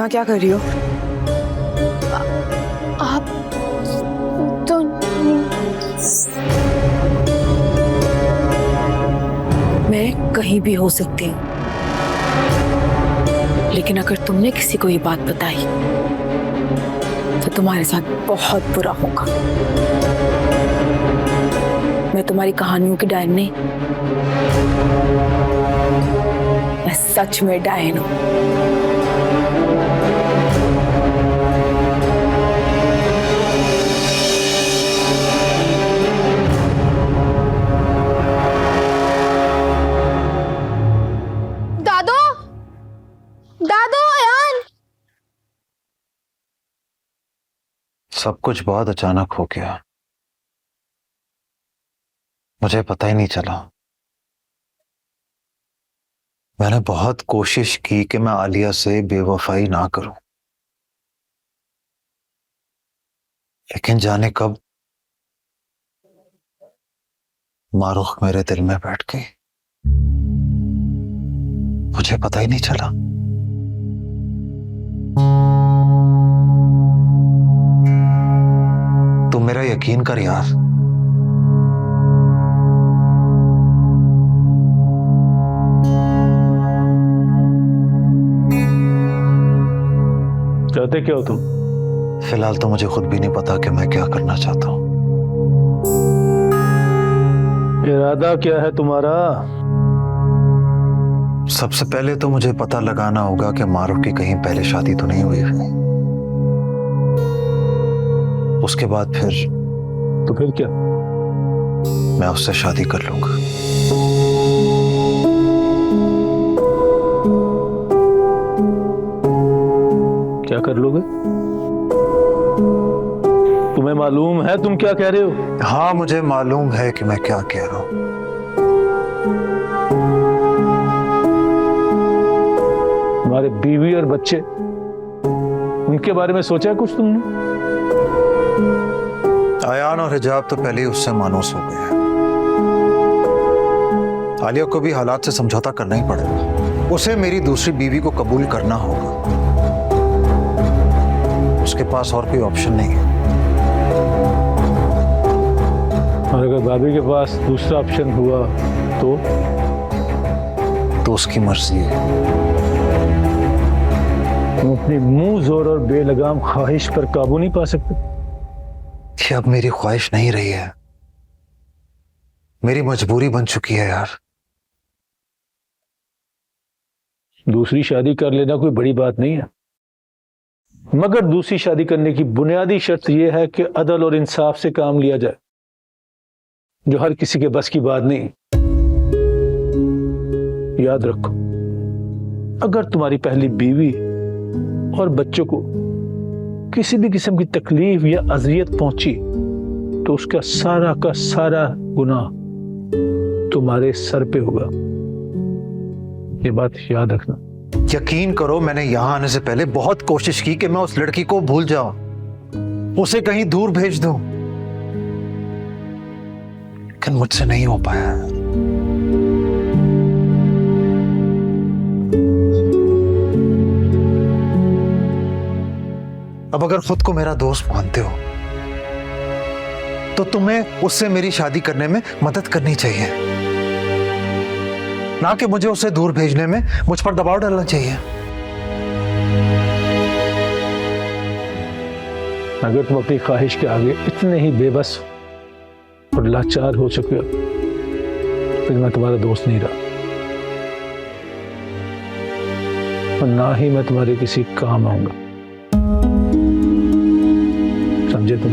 यहाँ क्या कर रही हो? आप तो मैं कहीं भी हो सकती हूँ, लेकिन अगर तुमने किसी को ये बात बताई तो तुम्हारे साथ बहुत बुरा होगा। मैं तुम्हारी कहानियों की डायन नहीं, मैं सच में डायन हूँ। दादू, दादू, अयान। सब कुछ बहुत अचानक हो गया, मुझे पता ही नहीं चला। मैंने बहुत कोशिश की कि मैं आलिया से बेवफाई ना करूं, लेकिन जाने कब मारूख मेरे दिल में बैठ गई, मुझे पता ही नहीं चला। तुम मेरा यकीन कर यार, चाहते क्या हो तुम? फिलहाल तो मुझे खुद भी नहीं पता कि मैं क्या करना चाहता हूं। इरादा क्या है तुम्हारा? सबसे पहले तो मुझे पता लगाना होगा कि मारूफ की कहीं पहले शादी तो नहीं हुई है। उसके बाद फिर तो फिर क्या? मैं उससे शादी कर लूंगा। क्या कर लोगे? तुम्हें मालूम है तुम क्या कह रहे हो? हाँ, मुझे मालूम है कि मैं क्या कह रहा हूं। तुम्हारे बीवी और बच्चे, उनके बारे में सोचा कुछ तुमने? अयान और हिजाब तो पहले ही उससे मानूस हो गए हैं। आलिया को भी हालात से समझौता करना ही पड़ेगा। उसे मेरी दूसरी बीवी को कबूल करना होगा, उसके पास और कोई ऑप्शन नहीं है। और अगर भाभी के पास दूसरा ऑप्शन हुआ तो उसकी मर्जी है। तुम अपनी मुंह जोर और बेलगाम ख्वाहिश पर काबू नहीं पा सकते? ये अब मेरी ख्वाहिश नहीं रही है, मेरी मजबूरी बन चुकी है यार। दूसरी शादी कर लेना कोई बड़ी बात नहीं है, मगर दूसरी शादी करने की बुनियादी शर्त यह है कि अदल और इंसाफ से काम लिया जाए, जो हर किसी के बस की बात नहीं। याद रखो, अगर तुम्हारी पहली बीवी और बच्चों को किसी भी किस्म की तकलीफ या अजियत पहुंची तो उसका सारा का सारा गुनाह तुम्हारे सर पे होगा। ये बात याद रखना। यकीन करो, मैंने यहां आने से पहले बहुत कोशिश की कि मैं उस लड़की को भूल जाऊं, उसे कहीं दूर भेज दूं, लेकिन मुझसे नहीं हो पाया। अब अगर खुद को मेरा दोस्त मानते हो तो तुम्हें उससे मेरी शादी करने में मदद करनी चाहिए, ना कि मुझे उसे दूर भेजने में मुझ पर दबाव डालना चाहिए। अगर तुम अपनी ख्वाहिश के आगे इतने ही बेबस और लाचार हो चुके हो, फिर मैं तुम्हारा दोस्त नहीं रहा, और ना ही मैं तुम्हारे किसी काम आऊंगा। समझे तुम?